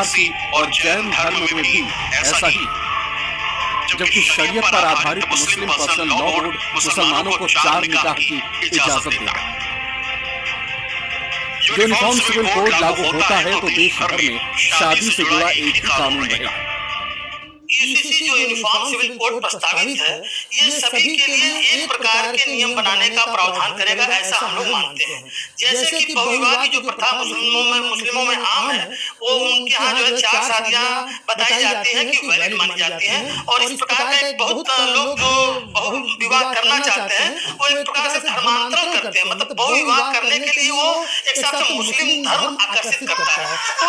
पारसी और जैन धर्म में भी ऐसा ही। जबकि शरीयत पर आधारित मुस्लिम पर्सनल लॉ बोर्ड मुसलमानों को 4 निकाह की इजाजत देता है। यूनिफॉर्म सिविल कोड लागू होता है तो देश भर में शादी से जुड़ा एक ही कानून रहेगा। यूसीसी जो यूनिफॉर्म सिविल कोड प्रस्तावित है, ये सभी के लिए एक प्रकार के नियम बनाने का प्रावधान करेगा, ऐसा हम लोग मानते हैं। जैसे कि बहुविवाह की जो प्रथा मुस्लिमों में आम है, वो उनके यहाँ जो है 4 शादियां बताई जाती है कि वैलिड मानी जाती हैं। और इस प्रकार का बहुत लोग जो बहुविवाह करना चाहते हैं, वो एक प्रकार से धर्मांतरण करते हैं, मतलब बहुविवाह करने के लिए वो एक हिसाब से मुस्लिम धर्म आकर्षित करता है। तो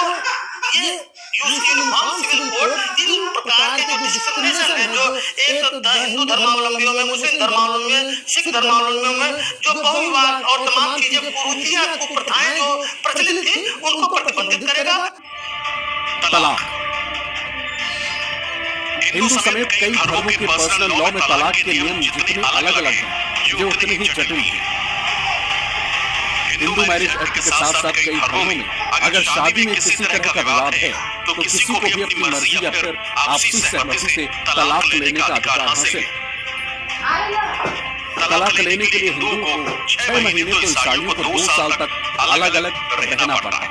ये यूनिफॉर्म सिविल कोड इन प्रकार के जो डिस्क्रिमिनेशन है, जो एक हिंदू धर्मावलंबियों में, मुस्लिम धर्मावलंबियों में, सिख धर्मावलंबियों में जो बहुविवाह और तमाम चीजें कुरीतियां कुप्रथाएं जो प्रचलित थी, उनको प्रतिबंधित करेगा। तलाक। हिंदू समेत कई धर्मों के पर्सनल लॉ में तलाक के नियम जितने अलग अलग हैं, ये उतने ही जटिल हैं। हिंदू मैरिज एक्ट के साथ साथ कई धर्मों में अगर शादी में किसी तरह का विवाद है तो किसी को भी अपनी मर्जी या फिर आपसी सहमति से तलाक लेने का अधिकार हासिल है। तलाक लेने के लिए हिंदुओं को 6 महीने तो ईसाइयों को 2 साल तक अलग अलग रहना पड़ा है।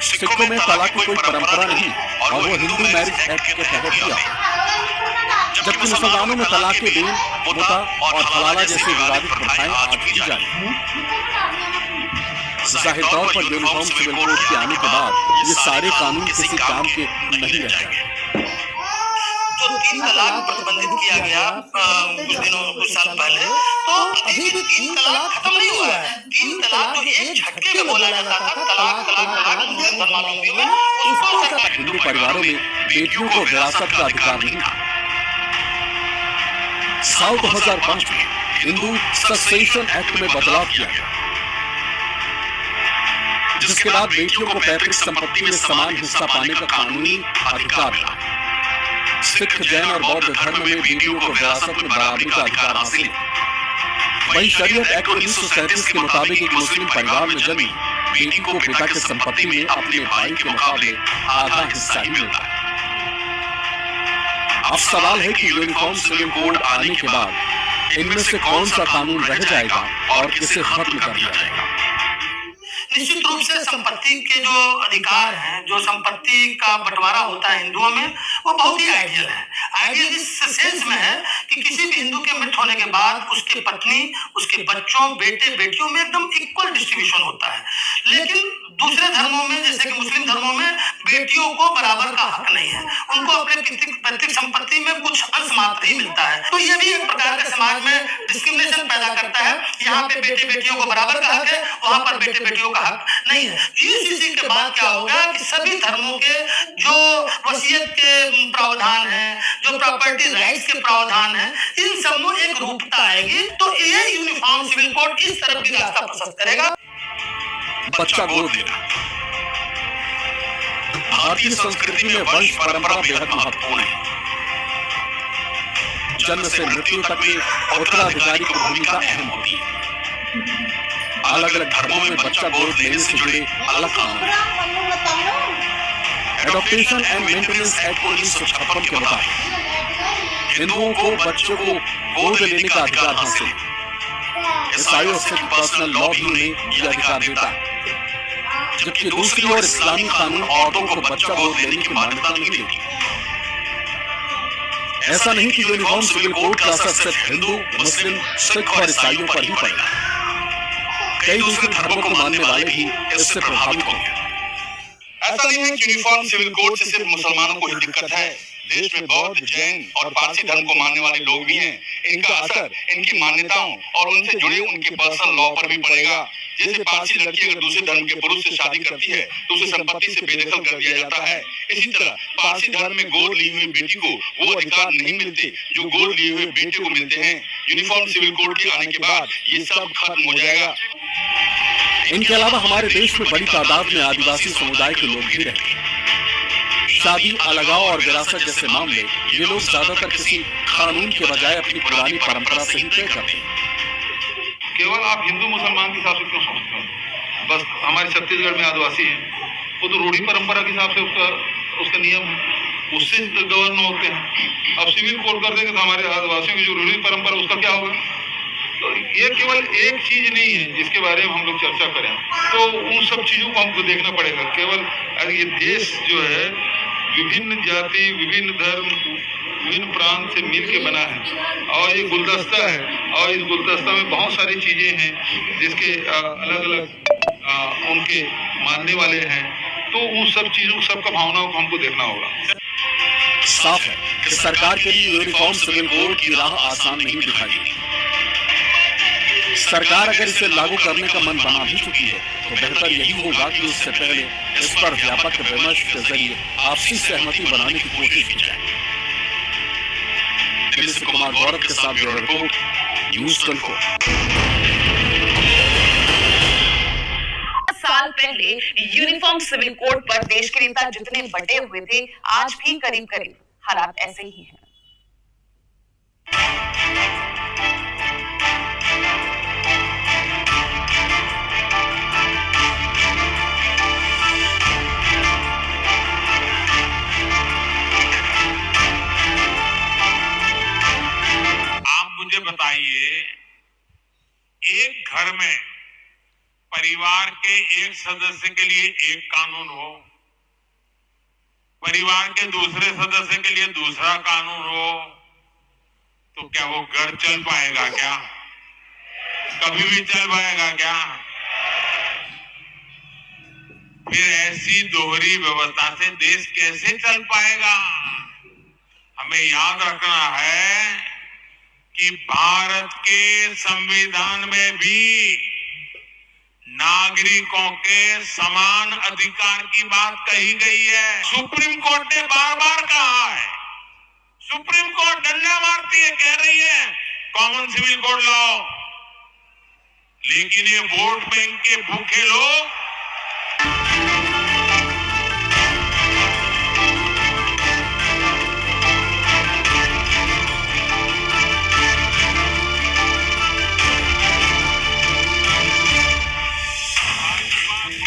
सिखों में तलाक की कोई परंपरा नहीं और वो हिंदू मैरिज एक्ट के तहत किया। जबकि मुसलमानों में तलाक के दिन, मुता और हलाला जैसी विवादित प्रथाएं आज भी जारी हैं। जाहिर तौर पर यूनिफॉर्म सिविल कोड के आने के बाद ये सारे कानून किसी काम के नहीं रह जाएंगे। जो 3 तलाक प्रतिबंधित किया गया कुछ साल पहले, तो अभी भी 3 तलाक खत्म नहीं हुआ है। 3 तलाक जो एक झटके में बोला जाता था, तलाक धर्मावलंबियों में, उसको हिंदू परिवारों में बेटियों को विरासत का अधिकार नहीं था। साल 2005 में हिंदू सक्सेशन एक्ट में बदलाव किया गया, जिसके बाद बेटियों को पैतृक संपत्ति में समान हिस्सा पाने का कानूनी अधिकार मिला। सिख, जैन और बौद्ध धर्म में बेटियों को विरासत में बराबरी का अधिकार हासिल है। वहीं शरीयत एक्ट 1937 के मुताबिक एक मुस्लिम परिवार में जन्मी बेटी को पिता की संपत्ति में अपने भाई के मुकाबले आधा हिस्सा ही मिलता है। अब सवाल है कि यूनिफॉर्म सिविल कोड आने के बाद इनमें से कौन सा कानून रह जाएगा और किसे खत्म कर दिया जाएगा। निश्चित रूप से संपत्ति के जो अधिकार हैं, जो संपत्ति का बंटवारा होता है हिंदुओं में, वो बहुत ही आइडियल है। आइडियल इस सेंस में है कि किसी भी हिंदू के मृत्यु होने के बाद उसके पत्नी, उसके बच्चों, बेटे बेटियों में एकदम इक्वल डिस्ट्रीब्यूशन होता है। लेकिन दूसरे धर्मों में, जैसे कि मुस्लिम धर्मों में, बेटियों को बराबर का हक नहीं है। उनको अपने पैतृक संपत्ति में कुछ अंश मात्र ही मिलता है। तो ये भी एक प्रकार के समाज में डिस्क्रिमिनेशन पैदा करता है। यहाँ पे बेटे बेटियों को बराबर का हक है, वहाँ पर बेटे बेटियों का हक नहीं है। यूसीसी के बाद क्या होगा कि सभी धर्मों के जो वसीयत के प्रावधान है, जो प्रॉपर्टी राइट्स के प्रावधान है, इन सब में एक रूपता आएगी। तो ये यूनिफॉर्म सिविल कोड इस तरफ की रास्ता प्रशस्त करेगा। बच्चा गोद लेना। भारतीय संस्कृति में वंश परंपरा बेहद महत्वपूर्ण है। जन्म से मृत्यु तक में उत्तराधिकारी की भूमिका अहम होती है। अलग अलग धर्मों में बच्चा गोद लेने से जुड़े अलग कानून हैं। एडॉप्टेशन एंड मेंटेनेंस एक्ट 1956 के मुताबिक हिंदुओं को बच्चों को गोद लेने का अधिकार हासिल है। ईसाइयों से पर्सनल लॉ भी उन्हें यह अधिकार देता है, जबकि दूसरी ओर इस्लामी कानून औरतों को बच्चा गोद लेने की मान्यता नहीं देती। ऐसा नहीं कि यूनिफॉर्म सिविल कोड का असर सिर्फ हिंदू, मुस्लिम, सिख और ईसाइयों पर ही पड़ेगा। कई दूसरे धर्मों को मानने वाले भी इससे प्रभावित होंगे। ऐसा नहीं है कि यूनिफॉर्म सिविल कोड से सिर्फ मुसलमानों को ही दिक्कत है। देश में बौद्ध, जैन और पारसी धर्म को मानने वाले लोग भी हैं। इनका असर इनकी मान्यताओं और उनसे जुड़े उनके पर्सनल लॉ पर भी पड़ेगा। जैसे पारसी लड़की अगर दूसरे धर्म के पुरुष से शादी करती है तो उसे संपत्ति से बेदखल कर दिया जाता है। इसी तरह पारसी धर्म में गोद ली हुई बेटी को वो अधिकार नहीं मिलते जो गोद लिए हुए बेटे को मिलते हैं। यूनिफॉर्म सिविल कोड के आने के बाद ये सब खत्म हो जाएगा। इनके अलावा हमारे देश में बड़ी तादाद में आदिवासी समुदाय के लोग भी रहते हैं। शादी, अलगाव और विरासत जैसे मामले ये लोग ज्यादातर किसी कानून के बजाय अपनी पुरानी परंपरा से ही तय करते हैं। केवल आप हिंदू मुसलमान की हिसाब से क्यों समझते हो? बस हमारे छत्तीसगढ़ में आदिवासी हैं, वो तो रूढ़ी परंपरा के हिसाब से उसका नियम है, उससे गवर्न होते हैं। अब सिविल कोड कर देंगे तो हमारे आदिवासियों की जो रूढ़ी परंपरा उसका क्या होगा? तो ये केवल एक चीज नहीं है जिसके बारे में हम लोग चर्चा करें, तो उन सब चीजों को हमको देखना पड़ेगा। केवल ये देश जो है विभिन्न जाति, विभिन्न धर्म, विभिन्न प्रांत से मिल के बना है और ये गुलदस्ता है, और इस गुलदस्ता में बहुत सारी चीजें हैं जिसके अलग अलग उनके मानने वाले हैं, तो उन सब चीजों, सबका भावनाओं को हमको देखना होगा। साफ है कि सरकार के लिए यूनिफॉर्म सिविल कोड की राह आसान नहीं दिखाई देती। सरकार अगर इसे लागू करने का मन बना भी चुकी है तो बेहतर यही होगा कि उससे पहले इस पर व्यापक विमर्श के जरिए आपसी सहमति बनाने की कोशिश की जाए। दिल्ली से कुमार गौरव के साथ ब्यूरो रिपोर्ट, न्यूज़ 24। साल पहले यूनिफॉर्म सिविल कोड पर देश के नेता जितने बटे हुए थे, आज भी करीब करीब हालात ऐसे ही हैं। आप मुझे बताइए, एक घर में परिवार के एक सदस्य के लिए एक कानून हो, परिवार के दूसरे सदस्य के लिए दूसरा कानून हो, तो क्या वो घर चल पाएगा? क्या कभी भी चल पाएगा क्या? फिर ऐसी दोहरी व्यवस्था से देश कैसे चल पाएगा? हमें याद रखना है कि भारत के संविधान में भी नागरिकों के समान अधिकार की बात कही गई है। सुप्रीम कोर्ट ने बार बार कहा है, सुप्रीम कोर्ट डंडा मारती है, कह रही है कॉमन सिविल कोड लाओ, लेकिन ये वोट बैंक के भूखे लोग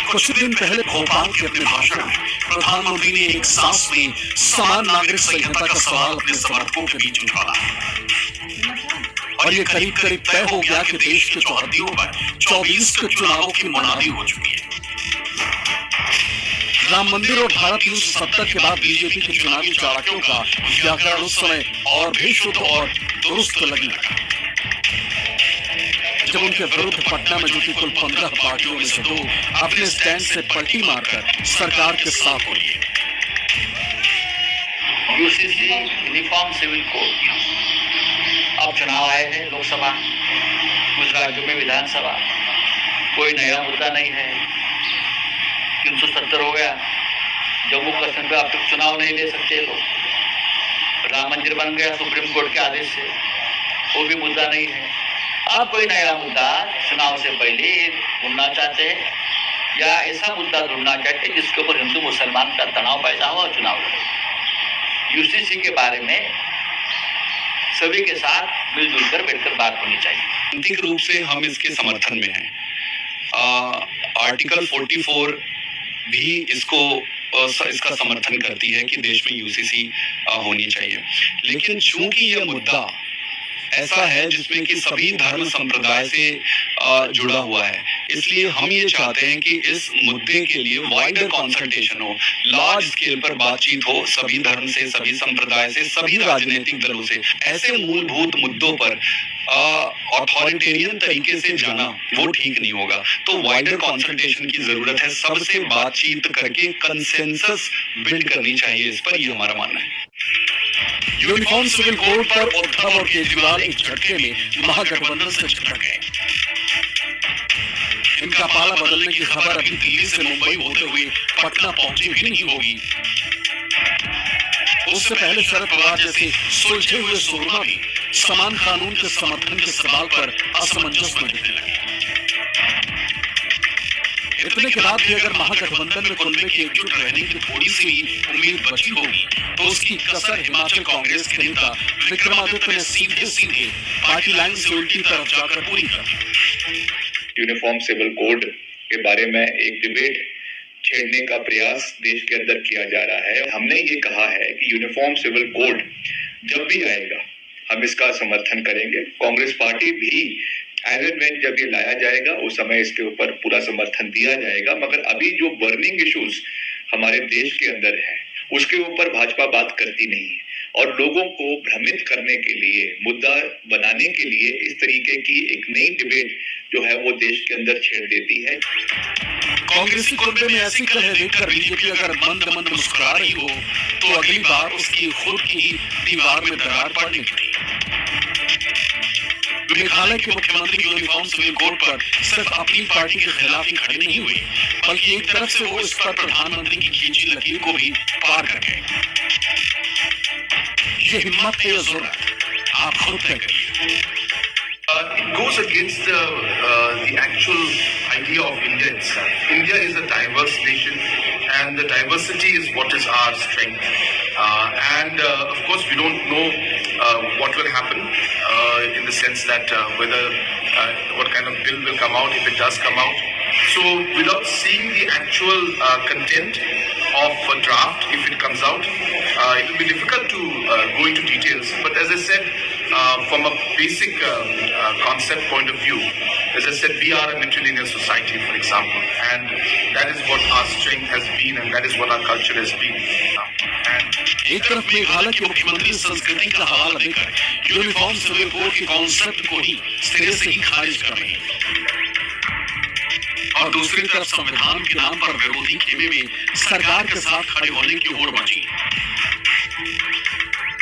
कुछ दिन पहले भोपाल के अपने भाषण में प्रधानमंत्री ने एक सांस में समान नागरिक संहिता का सवाल अपने समर्थकों के बीच उठाया और ये करीब करीब तय हो गया कि देश के चौहद्दियों पर 24 के चुनावों की मुनादी हो चुकी है। राम मंदिर और धारा 370 के बाद बीजेपी के चुनावी चाणक्यों का व्याकरण उस समय और भी शुद्ध और दुरुस्त लगने लगा जब उनके विरुद्ध पटना में जुटी कुल 15 पार्टियों में से 2 अपने स्टैंड से पलटी मारकर सरकार के साथ हुई। यूसीसी यूनिफॉर्म सिविल कोड, अब चुनाव आए हैं लोकसभा, कुछ राज्यों में विधानसभा, कोई नया मुद्दा नहीं है। 370 हो गया, जम्मू कश्मीर पे अब तक चुनाव नहीं ले सकते लोग, राम मंदिर बन गया सुप्रीम कोर्ट के आदेश से, वो भी मुद्दा नहीं है। अब कोई नया मुद्दा चुनाव से पहले ढूंढना चाहते हैं या ऐसा मुद्दा ढूंढना चाहते हैं जिसके ऊपर हिंदू मुसलमान का तनाव पैदा हुआ चुनाव लड़े। यूसीसी के बारे में सभी के साथ मिलजुल कर बैठकर बात होनी चाहिए। राजनीतिक रूप से हम इसके समर्थन में हैं। आर्टिकल 44 भी इसका समर्थन करती है कि देश में यूसीसी होनी चाहिए, लेकिन चूंकि यह मुद्दा ऐसा है जिसमें कि सभी धर्म संप्रदाय से जुड़ा हुआ है, इसलिए हम ये चाहते हैं कि इस मुद्दे के लिए वाइडर कंसल्टेशन हो, लार्ज स्केल पर बातचीत हो, सभी धर्म से, सभी संप्रदाय से, सभी राजनीतिक दलों से। ऐसे मूलभूत मुद्दों पर ऑथोरिटेरियन तरीके से जाना वो ठीक नहीं होगा, तो वाइडर कंसल्टेशन की जरूरत है। सबसे बातचीत करके कंसेंसस बिल्ड करनी चाहिए इस पर, ये हमारा मानना है। यूनिफॉर्म सिविल कोड पर उद्धव और केजरीवाल एक झटके में महागठबंधन से चिपक गए। इनका पाला बदलने की खबर अभी दिल्ली से मुंबई होते हुए पटना पहुंची भी नहीं होगी। उससे पहले शरद पवार जैसे सुलझे हुए सूरमा भी समान कानून के समर्थन के सवाल पर असमंजस में दिखने लगे। इतने के बाद भी अगर महागठबंधन में कुल में एकजुट रहने की थोड़ी सी भी उम्मीद बची होगी तो उसकी कसर हिमाचल कांग्रेस के नेता विक्रमादित्य ने सीधे सीधे पार्टी लाइन से उल्टी तरफ जाकर पूरी कर दी। यूनिफॉर्म सिविल कोड के बारे में एक डिबेट छेड़ने का प्रयास देश के अंदर किया जा रहा है। हमने ये कहा है कि यूनिफॉर्म सिविल कोड जब भी आएगा हम इसका समर्थन करेंगे। कांग्रेस पार्टी भी एज एंड व्हेन जब ये लाया जाएगा उस समय इसके ऊपर पूरा समर्थन दिया जाएगा। मगर अभी जो बर्निंग इश्यूज हमारे देश के अंदर है उसके ऊपर भाजपा बात करती नहीं है और लोगों को भ्रमित करने के लिए, मुद्दा बनाने के लिए इस तरीके की एक नई डिबेट जो है वो देश के अंदर छेड़ देती है। कांग्रेसी कुनबे में ऐसी कलह देखकर बीजेपी अगर मंद मंद मुस्कुरा रही हो तो अगली बार उसकी खुद की ही दीवार में दरार पड़नी पड़ी। मेघालय के मुख्यमंत्री यूनिफॉर्म सिविल कोड पर सिर्फ अपनी पार्टी के खिलाफ ही खड़े नहीं हुए, बल्कि एक तरफ से वो इस पर प्रधानमंत्री की खींची लकीर को भी पार कर गए। ये हिम्मत है या जुर्रत, आप खुद तय करिए। It goes against the actual idea of India itself. India is a diverse nation, and the diversity is what is our strength. Of course, we don't know what will happen in the sense that whether what kind of bill will come out, if it does come out. So, without seeing the actual content of a draft, if it comes out, it will be difficult to go into details. But as I said, from a basic concept point of view, as I said, we are a matrilineal society, for example, and that is what our strength has been, and that is what our culture has been. एक तरफ मेघालय के मुख्यमंत्री संस्कृति का हवाला देकर uniform civil code के concept को ही सिरे से ही खारिज कर रहे हैं और दूसरी तरफ संविधान के नाम पर विरोधी खेमे में सरकार के साथ खड़े होने की होड़ मची।